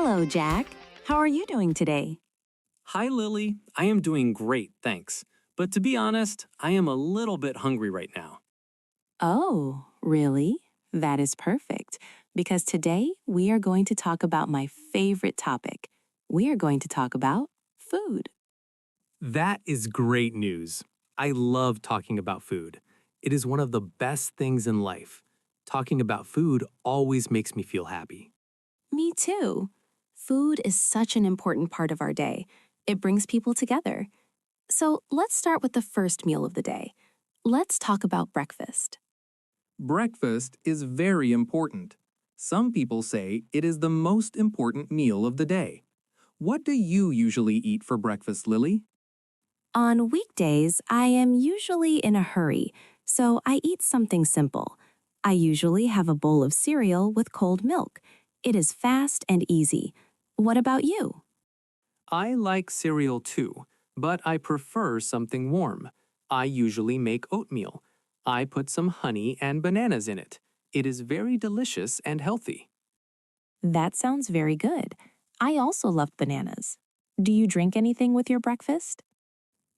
Hello, Jack. How are you doing today? Hi, Lily. I am doing great, thanks. But to be honest, I am a little bit hungry right now. Oh, really? That is perfect, because today we are going to talk about my favorite topic. We are going to talk about food. That is great news. I love talking about food. It is one of the best things in life. Talking about food always makes me feel happy. Me too. Food is such an important part of our day. It brings people together. So let's start with the first meal of the day. Let's talk about breakfast. Breakfast is very important. Some people say it is the most important meal of the day. What do you usually eat for breakfast, Lily? On weekdays, I am usually in a hurry, so I eat something simple. I usually have a bowl of cereal with cold milk. It is fast and easy. What about you? I like cereal too, but I prefer something warm. I usually make oatmeal. I put some honey and bananas in it. It is very delicious and healthy. That sounds very good. I also love bananas. Do you drink anything with your breakfast?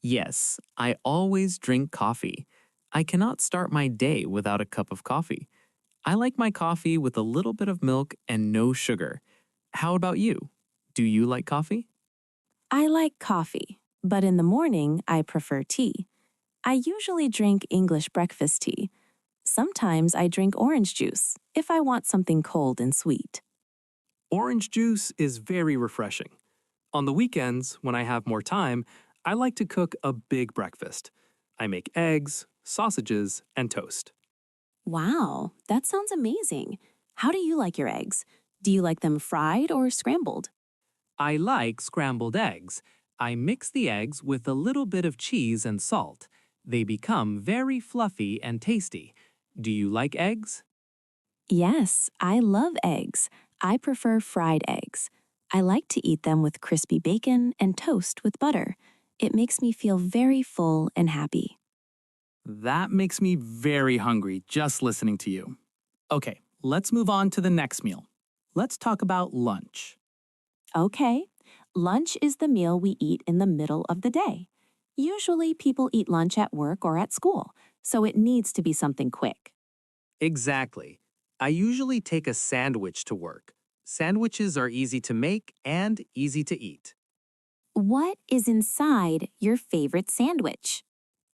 Yes, I always drink coffee. I cannot start my day without a cup of coffee. I like my coffee with a little bit of milk and no sugar. How about you? Do you like coffee? I like coffee, but in the morning I prefer tea. I usually drink English breakfast tea. Sometimes I drink orange juice if I want something cold and sweet. Orange juice is very refreshing. On the weekends, when I have more time, I like to cook a big breakfast. I make eggs, sausages, and toast. Wow, that sounds amazing. How do you like your eggs? Do you like them fried or scrambled? I like scrambled eggs. I mix the eggs with a little bit of cheese and salt. They become very fluffy and tasty. Do you like eggs? Yes, I love eggs. I prefer fried eggs. I like to eat them with crispy bacon and toast with butter. It makes me feel very full and happy. That makes me very hungry just listening to you. Okay, let's move on to the next meal. Let's talk about lunch. Okay, lunch is the meal we eat in the middle of the day. Usually people eat lunch at work or at school, so it needs to be something quick. Exactly. I usually take a sandwich to work. Sandwiches are easy to make and easy to eat. What is inside your favorite sandwich?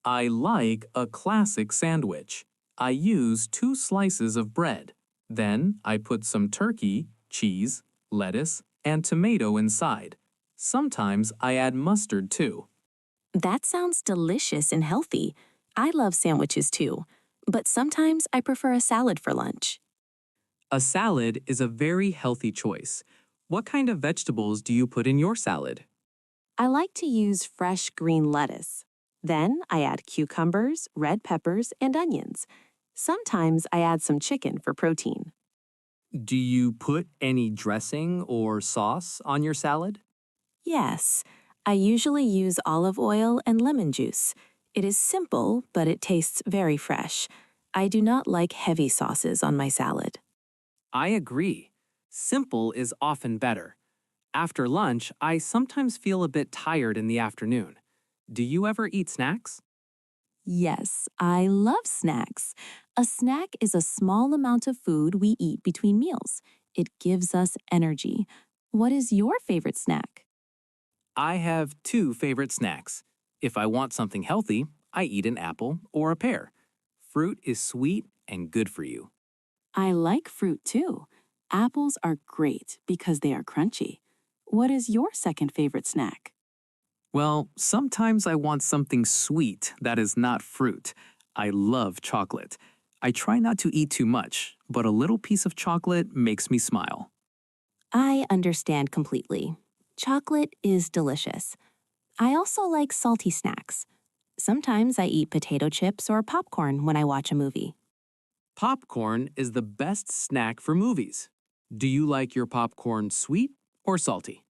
I like a classic sandwich. I use 2 slices of bread. Then I put some turkey, cheese, lettuce, and tomato inside. Sometimes I add mustard too. That sounds delicious and healthy. I love sandwiches too, but sometimes I prefer a salad for lunch. A salad is a very healthy choice. What kind of vegetables do you put in your salad? I like to use fresh green lettuce. Then I add cucumbers, red peppers, and onions. Sometimes I add some chicken for protein. Do you put any dressing or sauce on your salad? Yes, I usually use olive oil and lemon juice. It is simple, but it tastes very fresh. I do not like heavy sauces on my salad. I agree. Simple is often better. After lunch, I sometimes feel a bit tired in the afternoon. Do you ever eat snacks? Yes, I love snacks. A snack is a small amount of food we eat between meals. It gives us energy. What is your favorite snack? I have 2 favorite snacks. If I want something healthy, I eat an apple or a pear. Fruit is sweet and good for you. I like fruit too. Apples are great because they are crunchy. What is your second favorite snack? Well, sometimes I want something sweet that is not fruit. I love chocolate. I try not to eat too much, but a little piece of chocolate makes me smile. I understand completely. Chocolate is delicious. I also like salty snacks. Sometimes I eat potato chips or popcorn when I watch a movie. Popcorn is the best snack for movies. Do you like your popcorn sweet or salty?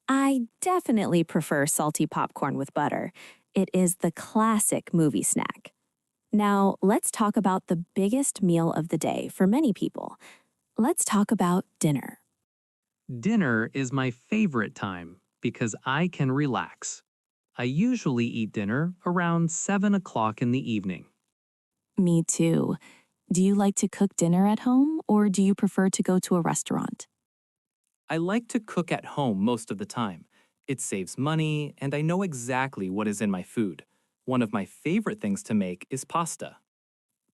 I definitely prefer salty popcorn with butter. It is the classic movie snack. Now, let's talk about the biggest meal of the day for many people. Let's talk about dinner. Dinner is my favorite time because I can relax. I usually eat dinner around 7 o'clock in the evening. Me too. Do you like to cook dinner at home or do you prefer to go to a restaurant? I like to cook at home most of the time. It saves money, and I know exactly what is in my food. One of my favorite things to make is pasta.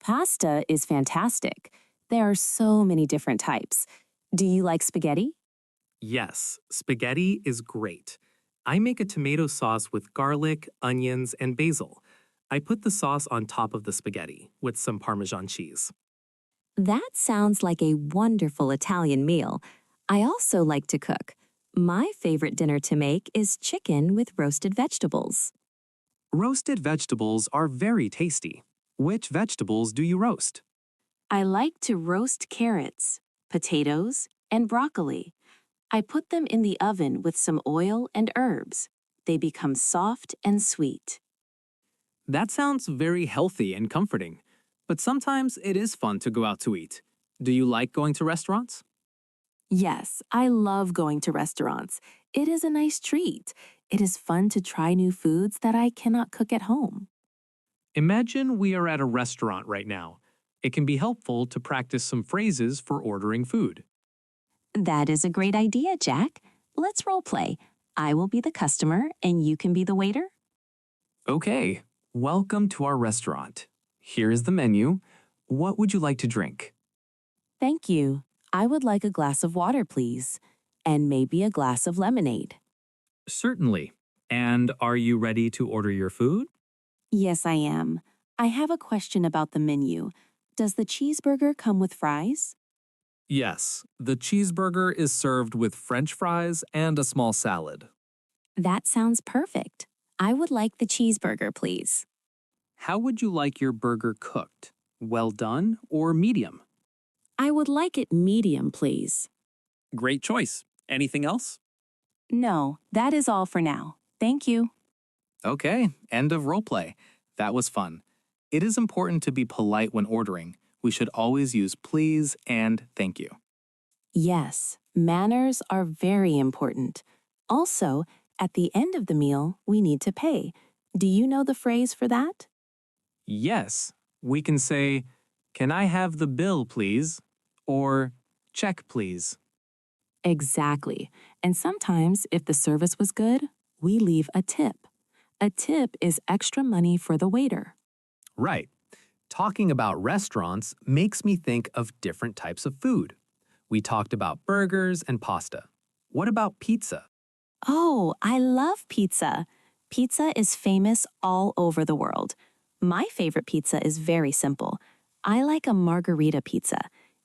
Pasta is fantastic. There are so many different types. Do you like spaghetti? Yes, spaghetti is great. I make a tomato sauce with garlic, onions, and basil. I put the sauce on top of the spaghetti with some Parmesan cheese. That sounds like a wonderful Italian meal. I also like to cook. My favorite dinner to make is chicken with roasted vegetables. Roasted vegetables are very tasty. Which vegetables do you roast? I like to roast carrots, potatoes, and broccoli. I put them in the oven with some oil and herbs. They become soft and sweet. That sounds very healthy and comforting. But sometimes it is fun to go out to eat. Do you like going to restaurants? Yes, I love going to restaurants. It is a nice treat. It is fun to try new foods that I cannot cook at home. Imagine we are at a restaurant right now. It can be helpful to practice some phrases for ordering food. That is a great idea, Jack. Let's role play. I will be the customer and you can be the waiter. Okay, welcome to our restaurant. Here is the menu. What would you like to drink? Thank you. I would like a glass of water, please. And maybe a glass of lemonade. Certainly. And are you ready to order your food? Yes, I am. I have a question about the menu. Does the cheeseburger come with fries? Yes, the cheeseburger is served with French fries and a small salad. That sounds perfect. I would like the cheeseburger, please. How would you like your burger cooked? Well done or medium? I would like it medium, please. Great choice. Anything else? No, that is all for now. Thank you. Okay, end of roleplay. That was fun. It is important to be polite when ordering. We should always use please and thank you. Yes, manners are very important. Also, at the end of the meal, we need to pay. Do you know the phrase for that? Yes, we can say, "Can I have the bill, please?" Or, "Check, please." Exactly. And sometimes, if the service was good, we leave a tip. A tip is extra money for the waiter. Right. Talking about restaurants makes me think of different types of food. We talked about burgers and pasta. What about pizza? Oh, I love pizza. Pizza is famous all over the world. My favorite pizza is very simple. I like a margarita pizza.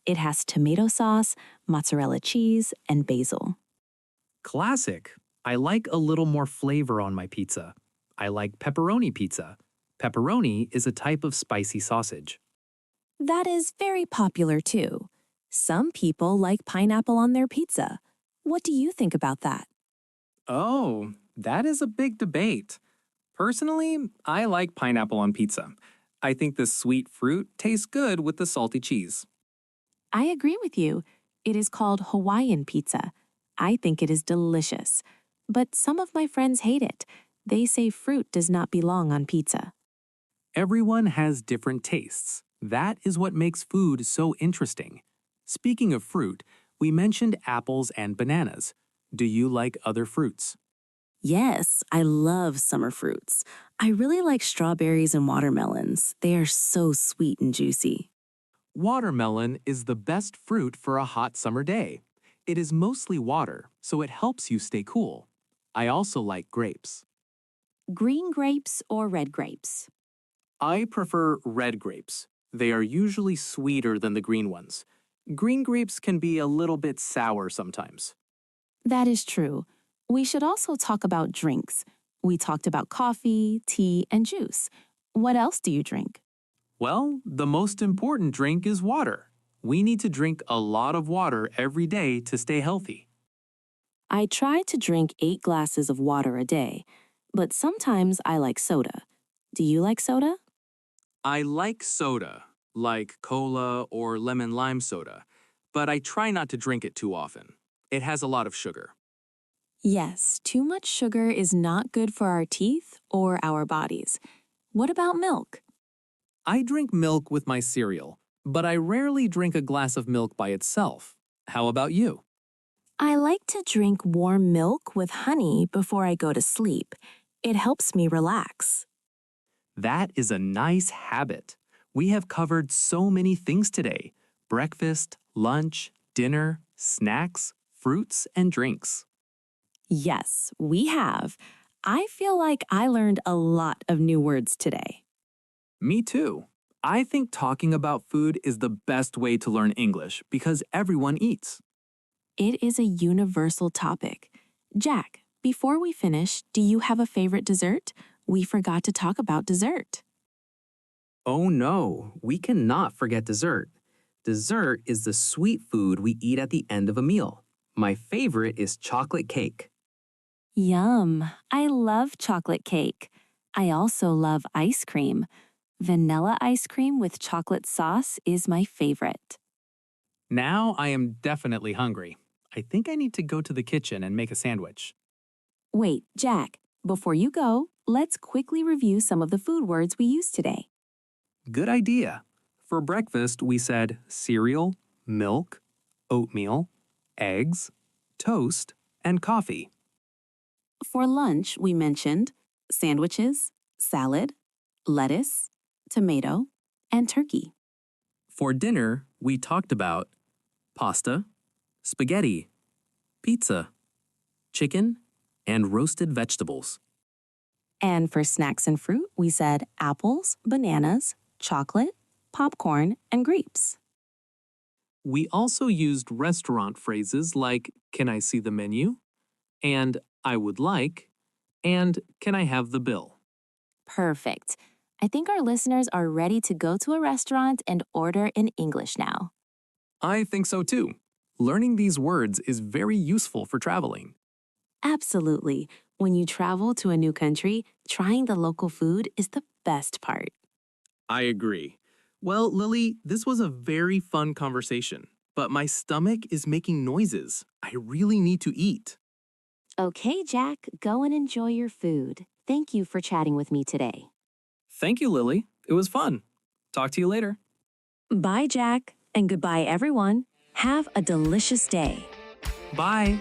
It has tomato sauce, mozzarella cheese, and basil. Classic. I like a little more flavor on my pizza. I like pepperoni pizza. Pepperoni is a type of spicy sausage. That is very popular too. Some people like pineapple on their pizza. What do you think about that? Oh, that is a big debate. Personally, I like pineapple on pizza. I think the sweet fruit tastes good with the salty cheese. I agree with you. It is called Hawaiian pizza. I think it is delicious. But some of my friends hate it. They say fruit does not belong on pizza. Everyone has different tastes. That is what makes food so interesting. Speaking of fruit, we mentioned apples and bananas. Do you like other fruits? Yes, I love summer fruits. I really like strawberries and watermelons. They are so sweet and juicy. Watermelon is the best fruit for a hot summer day. It is mostly water, so it helps you stay cool. I also like grapes. Green grapes or red grapes? I prefer red grapes. They are usually sweeter than the green ones. Green grapes can be a little bit sour sometimes. That is true. We should also talk about drinks. We talked about coffee, tea, and juice. What else do you drink? Well, the most important drink is water. We need to drink a lot of water every day to stay healthy. I try to drink 8 glasses of water a day, but sometimes I like soda. Do you like soda? I like soda, like cola or lemon lime soda, but I try not to drink it too often. It has a lot of sugar. Yes, too much sugar is not good for our teeth or our bodies. What about milk? I drink milk with my cereal, but I rarely drink a glass of milk by itself. How about you? I like to drink warm milk with honey before I go to sleep. It helps me relax. That is a nice habit. We have covered so many things today: breakfast, lunch, dinner, snacks, fruits, and drinks. Yes, we have. I feel like I learned a lot of new words today. Me too. I think talking about food is the best way to learn English because everyone eats. It is a universal topic. Jack, before we finish, do you have a favorite dessert? We forgot to talk about dessert. Oh no, we cannot forget dessert. Dessert is the sweet food we eat at the end of a meal. My favorite is chocolate cake. Yum! I love chocolate cake. I also love ice cream. Vanilla ice cream with chocolate sauce is my favorite. Now I am definitely hungry. I think I need to go to the kitchen and make a sandwich. Wait, Jack, before you go, let's quickly review some of the food words we used today. Good idea. For breakfast, we said cereal, milk, oatmeal, eggs, toast, and coffee. For lunch, we mentioned sandwiches, salad, lettuce, tomato, and turkey. For dinner, we talked about pasta, spaghetti, pizza, chicken, and roasted vegetables. And for snacks and fruit, we said apples, bananas, chocolate, popcorn, and grapes. We also used restaurant phrases like, "Can I see the menu?" and "I would like," and "Can I have the bill?" Perfect. I think our listeners are ready to go to a restaurant and order in English now. I think so too. Learning these words is very useful for traveling. Absolutely. When you travel to a new country, trying the local food is the best part. I agree. Well, Lily, this was a very fun conversation, but my stomach is making noises. I really need to eat. Okay, Jack, go and enjoy your food. Thank you for chatting with me today. Thank you, Lily. It was fun. Talk to you later. Bye, Jack, and goodbye, everyone. Have a delicious day. Bye.